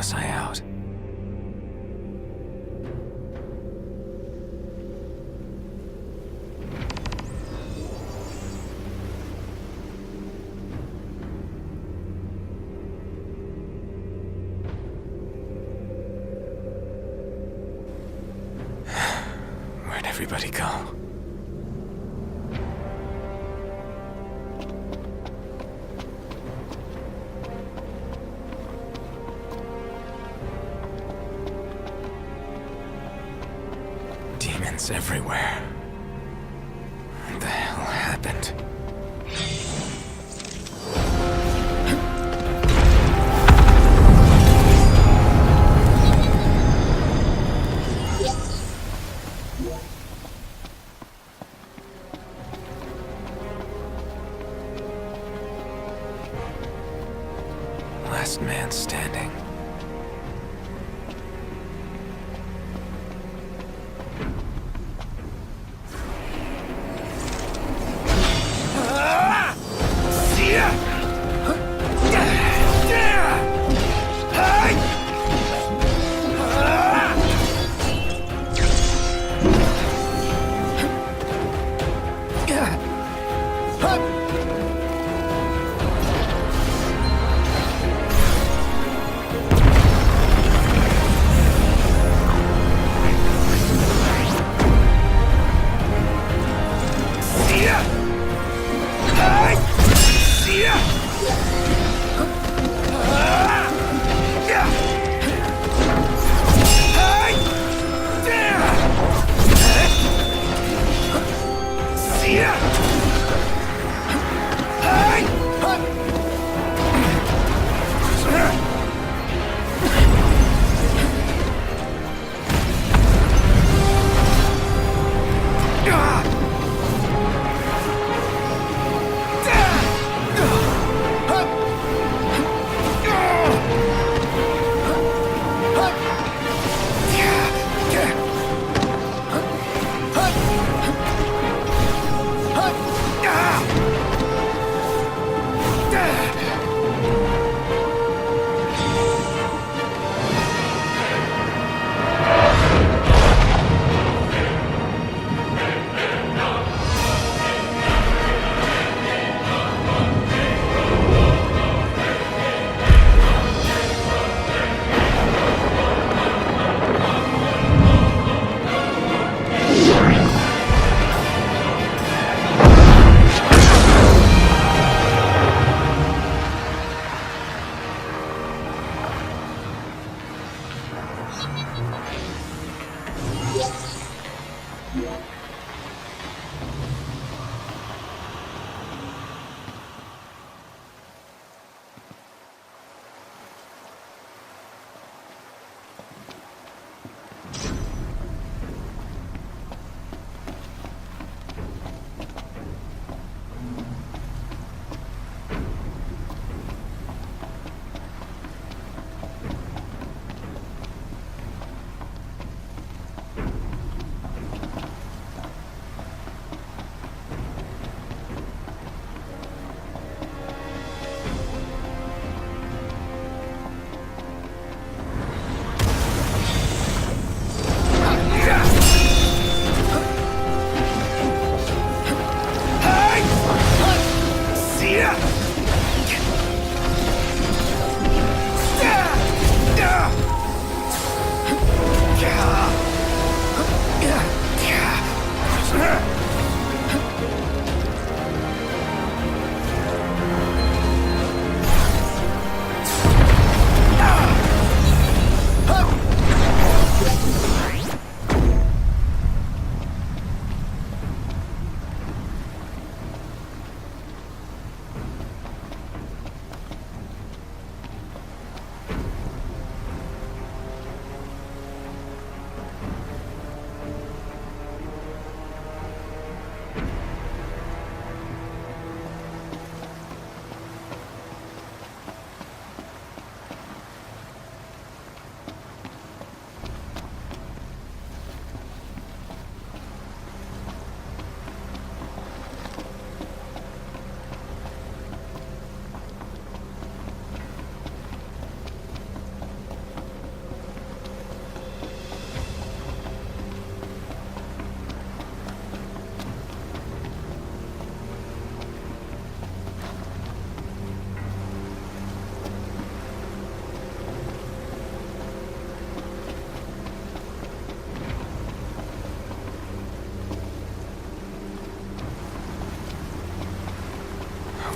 was I out? Where'd everybody go? Demons everywhere. What the hell happened? Last man standing.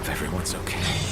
hope everyone's okay.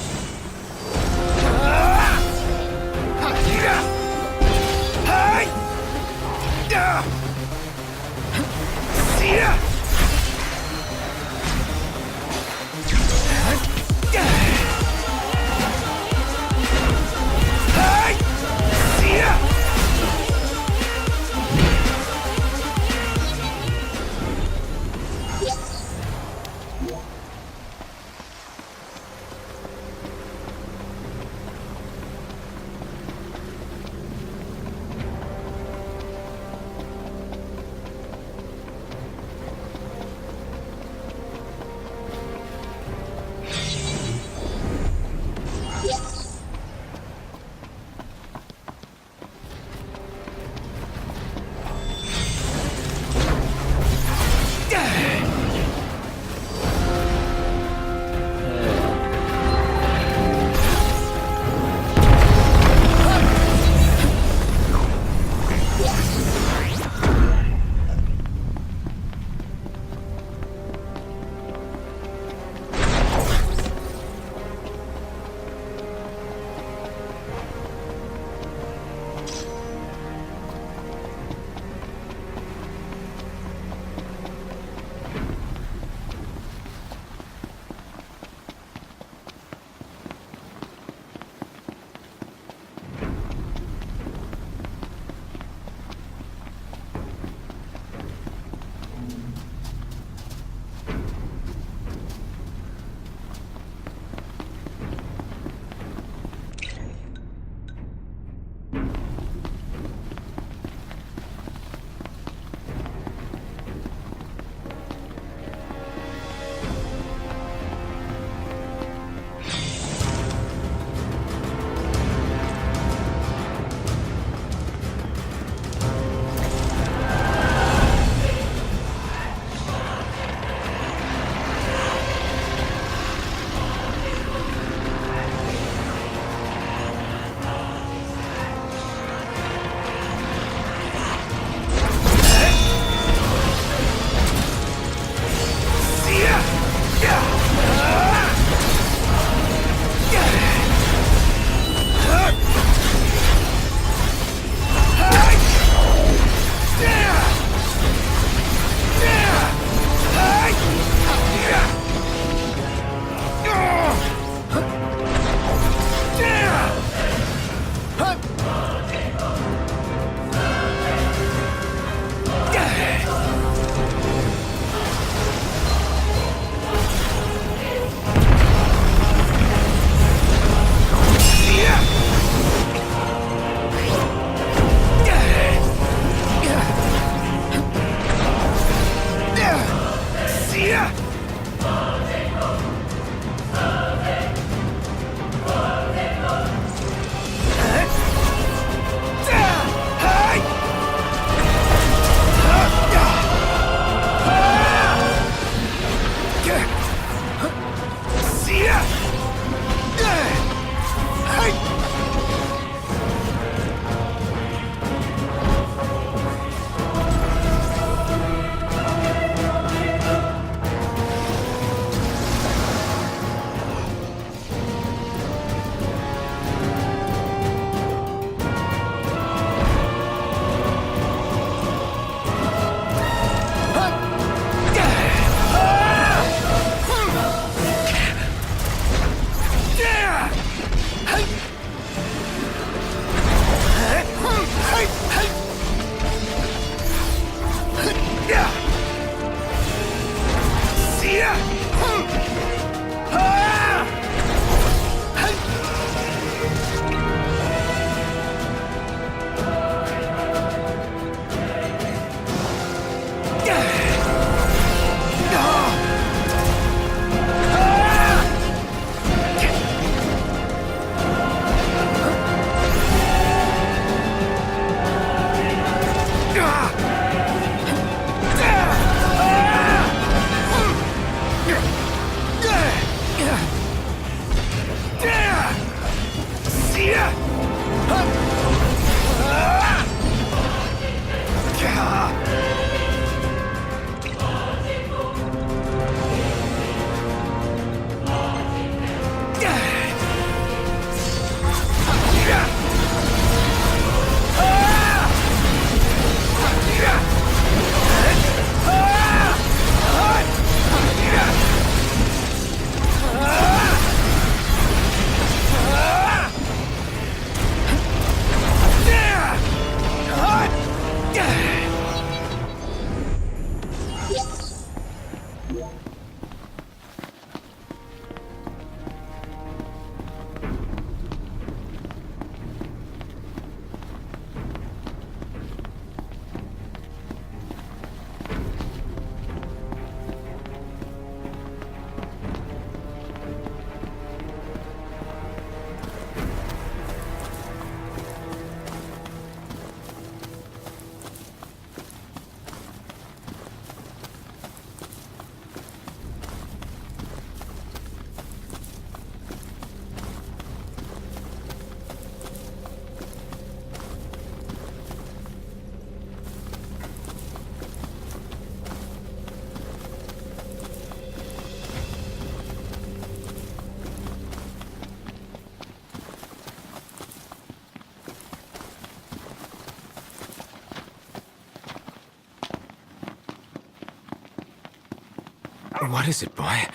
What is it, boy?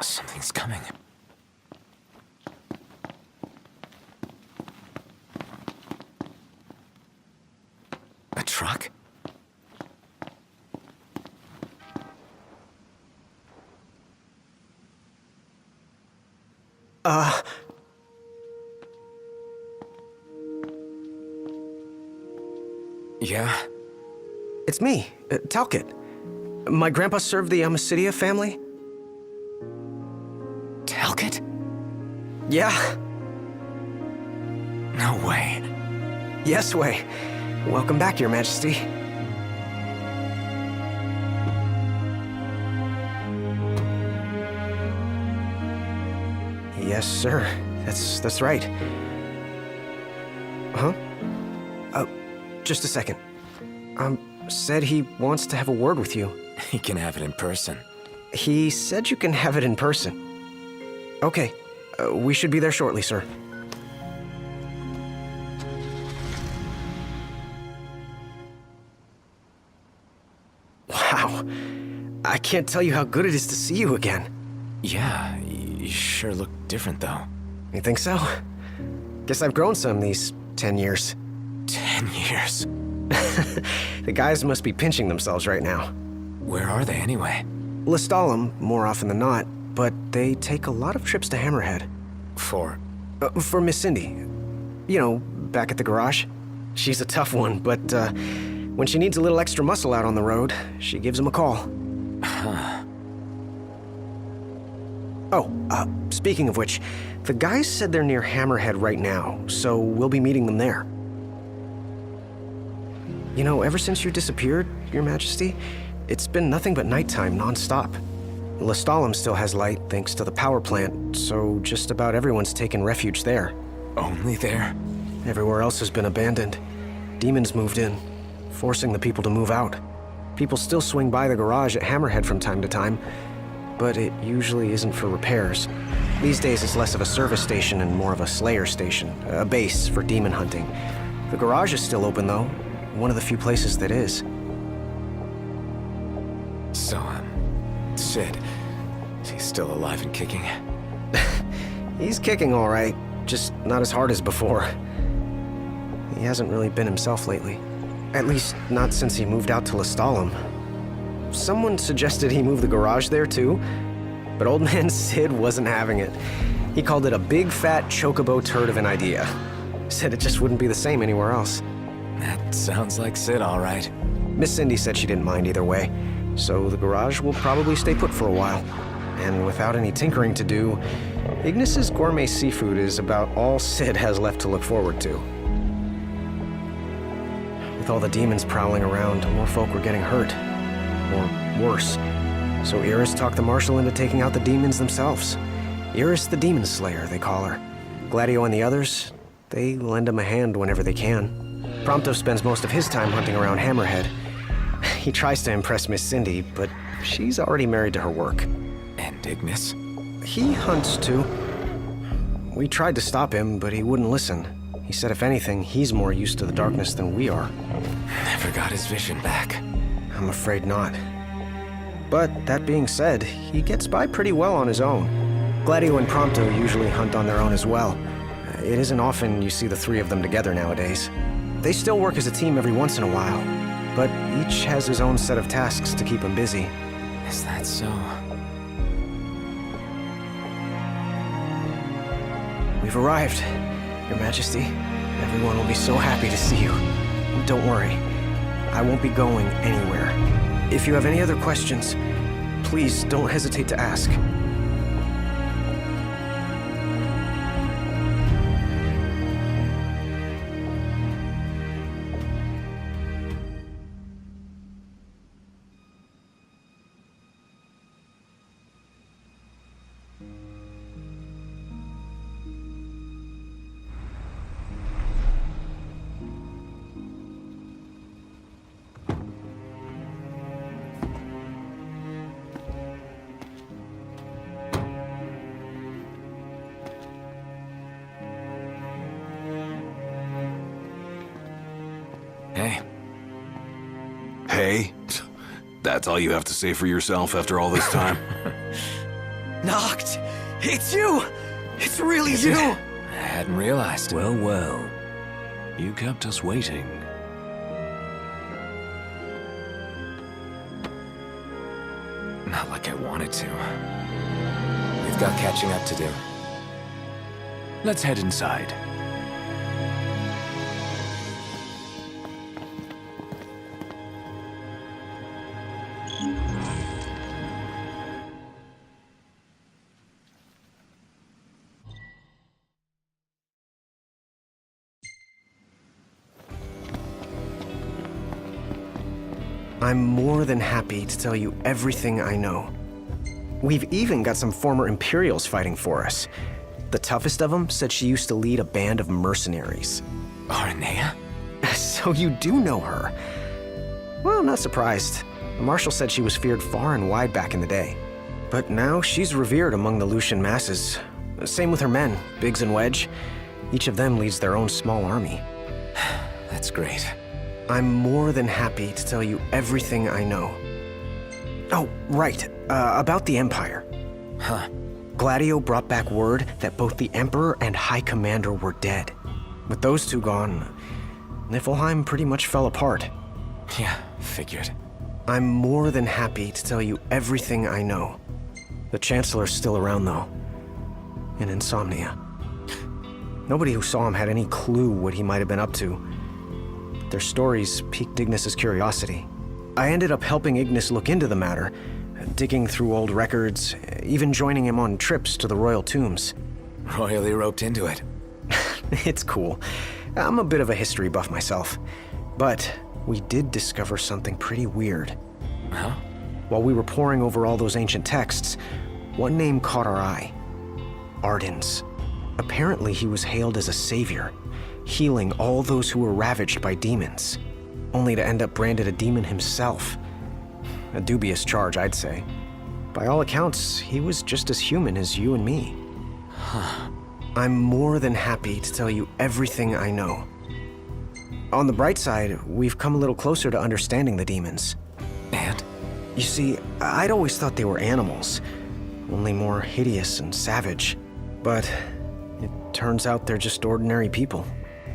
Something's coming. A truck? Yeah? It's me, Talcott. My grandpa served the Amicidia family. Talcott? Yeah. No way. Yes way. Welcome back, Your Majesty. Yes, sir. That's right. Huh? Just a second. Said he wants to have a word with you. He can have it in person. He said you can have it in person. Okay. We should be there shortly, sir. Wow. I can't tell you how good it is to see you again. Yeah, you sure look different, though. You think so? Guess I've grown some these 10 years. 10 years. The guys must be pinching themselves right now. Where are they, anyway? Lestalem, more often than not, but they take a lot of trips to Hammerhead. For For Miss Cindy. You know, back at the garage. She's a tough one, but when she needs a little extra muscle out on the road, she gives him a call. Huh. Oh, speaking of which, the guys said they're near Hammerhead right now, so we'll be meeting them there. You know, ever since you disappeared, Your Majesty, it's been nothing but nighttime non-stop. Lestalem still has light thanks to the power plant, so just about everyone's taken refuge there. Only there? Everywhere else has been abandoned. Demons moved in, forcing the people to move out. People still swing by the garage at Hammerhead from time to time, but it usually isn't for repairs. These days it's less of a service station and more of a slayer station, a base for demon hunting. The garage is still open though, one of the few places that is. So, Sid, he's still alive and kicking? He's kicking all right, just not as hard as before. He hasn't really been himself lately. At least, not since he moved out to Lestalem. Someone suggested he move the garage there too, but old man Sid wasn't having it. He called it a big fat chocobo turd of an idea. Said it just wouldn't be the same anywhere else. That sounds like Sid, all right. Miss Cindy said she didn't mind either way, so the garage will probably stay put for a while. And without any tinkering to do, Ignis's gourmet seafood is about all Sid has left to look forward to. With all the demons prowling around, more folk were getting hurt. Or worse. So Iris talked the Marshal into taking out the demons themselves. Iris the Demon Slayer, they call her. Gladio and the others, they lend him a hand whenever they can. Prompto spends most of his time hunting around Hammerhead. He tries to impress Miss Cindy, but she's already married to her work. And Ignis? He hunts too. We tried to stop him, but he wouldn't listen. He said if anything, he's more used to the darkness than we are. Never got his vision back. I'm afraid not. But that being said, he gets by pretty well on his own. Gladio and Prompto usually hunt on their own as well. It isn't often you see the three of them together nowadays. They still work as a team every once in a while, but each has his own set of tasks to keep him busy. Is that so? We've arrived, Your Majesty. Everyone will be so happy to see you. Don't worry, I won't be going anywhere. If you have any other questions, please don't hesitate to ask. Hey. Hey? That's all you have to say for yourself after all this time? Noct! It's you! It's really you! I hadn't realized. Well, well. You kept us waiting. Not like I wanted to. We've got catching up to do. Let's head inside. I'm more than happy to tell you everything I know. We've even got some former Imperials fighting for us. The toughest of them said she used to lead a band of mercenaries. Aranea? So you do know her? Well, I'm not surprised. The Marshal said she was feared far and wide back in the day. But now she's revered among the Lucian masses. Same with her men, Biggs and Wedge. Each of them leads their own small army. That's great. I'm more than happy to tell you everything I know. Oh, right. About the Empire. Huh. Gladio brought back word that both the Emperor and High Commander were dead. With those two gone, Niflheim pretty much fell apart. Yeah, figured. I'm more than happy to tell you everything I know. The Chancellor's still around, though. In Insomnia. Nobody who saw him had any clue what he might have been up to. Their stories piqued Ignis's curiosity. I ended up helping Ignis look into the matter, digging through old records, even joining him on trips to the royal tombs. Royally roped into it. It's cool. I'm a bit of a history buff myself. But we did discover something pretty weird. Huh? While we were poring over all those ancient texts, one name caught our eye. Ardens. Apparently he was hailed as a savior, healing all those who were ravaged by demons, only to end up branded a demon himself. A dubious charge, I'd say. By all accounts, he was just as human as you and me. Huh. I'm more than happy to tell you everything I know. On the bright side, we've come a little closer to understanding the demons. And? You see, I'd always thought they were animals, only more hideous and savage. But it turns out they're just ordinary people.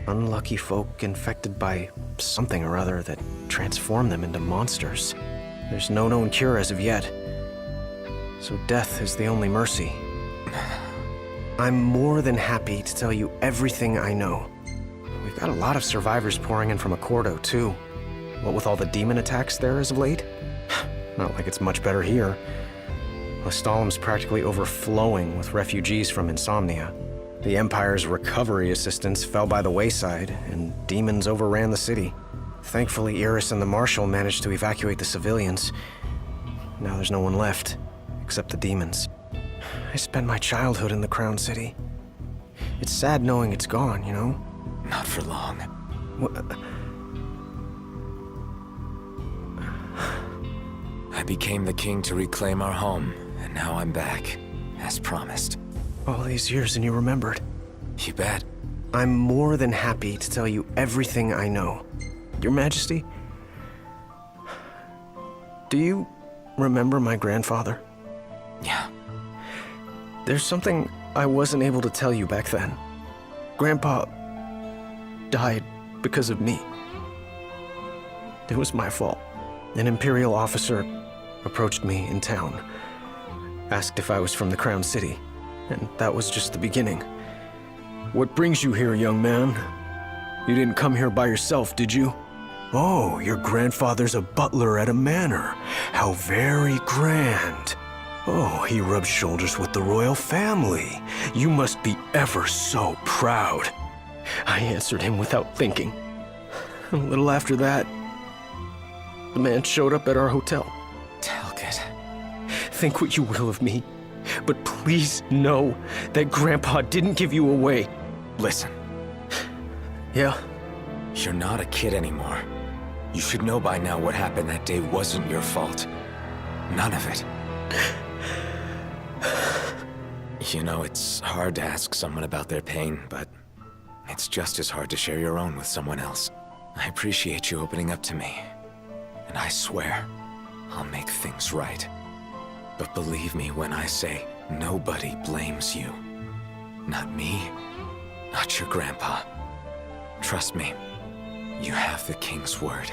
Unlucky folk infected by something or other that transformed them into monsters. There's no known cure as of yet. So death is the only mercy. I'm more than happy to tell you everything I know. We've got a lot of survivors pouring in from Accordo, too. What with all the demon attacks there as of late? Not like it's much better here. Lestalem's practically overflowing with refugees from Insomnia. The Empire's recovery assistance fell by the wayside, and demons overran the city. Thankfully, Iris and the Marshal managed to evacuate the civilians. Now there's no one left, except the demons. I spent my childhood in the Crown City. It's sad knowing it's gone, you know? Not for long. I became the king to reclaim our home, and now I'm back, as promised. All these years and you remembered. You bet. I'm more than happy to tell you everything I know. Your Majesty, do you remember my grandfather? Yeah. There's something I wasn't able to tell you back then. Grandpa died because of me. It was my fault. An Imperial officer approached me in town, asked if I was from the Crown City, and that was just the beginning. What brings you here, young man? You didn't come here by yourself, did you? Oh, your grandfather's a butler at a manor. How very grand. Oh, he rubs shoulders with the royal family. You must be ever so proud. I answered him without thinking. A little after that, the man showed up at our hotel. Talcott. Think what you will of me, but please know that Grandpa didn't give you away. Listen, Yeah? you're not a kid anymore. You should know by now what happened that day wasn't your fault. None of it. You know, it's hard to ask someone about their pain, but it's just as hard to share your own with someone else. I appreciate you opening up to me. And I swear, I'll make things right. But believe me when I say nobody blames you. Not me, not your grandpa. Trust me, you have the king's word.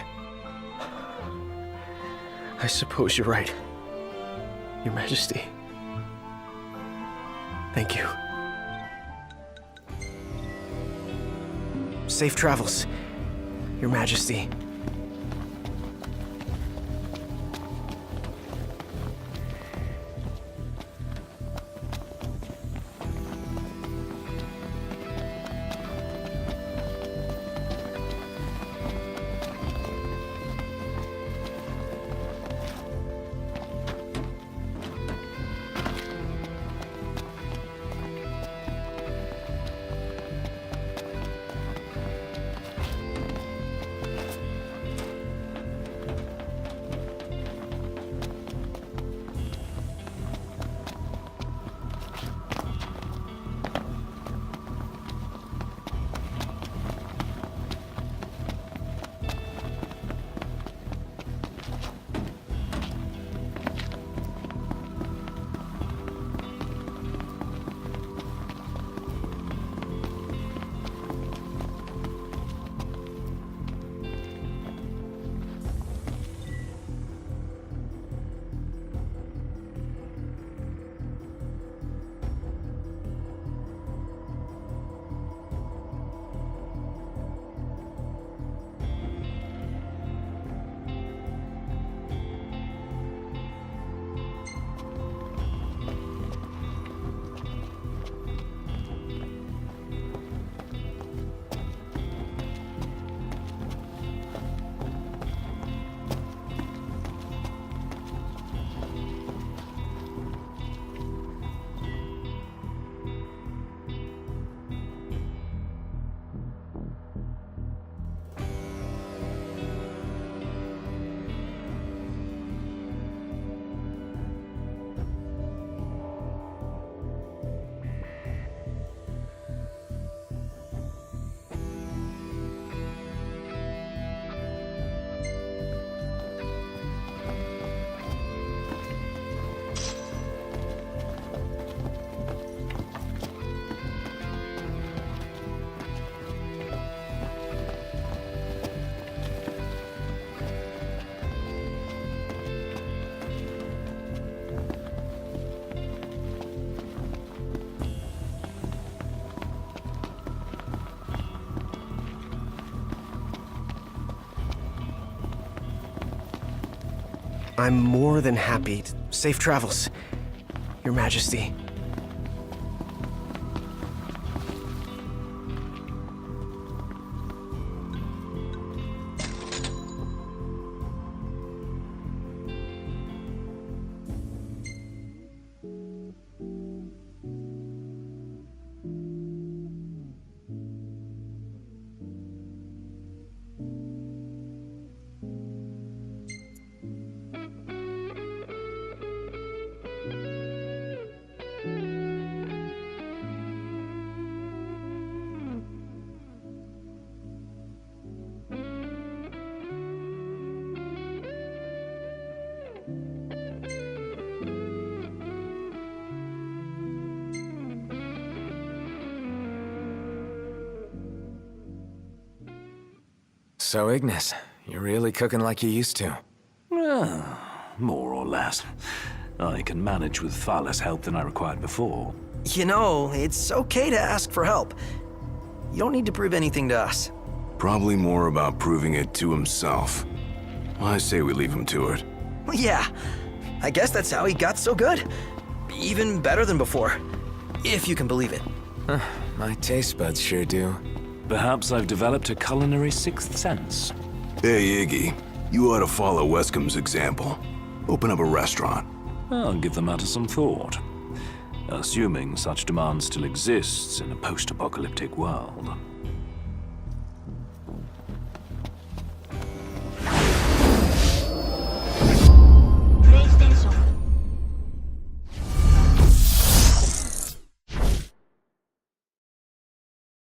I suppose you're right. Your Majesty. Thank you. Safe travels, Your Majesty. I'm more than happy. Safe travels, Your Majesty. So, Ignis, you're really cooking like you used to. More or less. I can manage with far less help than I required before. You know, it's okay to ask for help. You don't need to prove anything to us. Probably more about proving it to himself. I say we leave him to it. Well, yeah, I guess that's how he got so good. Even better than before, if you can believe it. My taste buds sure do. Perhaps I've developed a culinary sixth sense. Hey, Iggy. You ought to follow Wescom's example. Open up a restaurant. I'll give the matter some thought. Assuming such demand still exists in a post-apocalyptic world.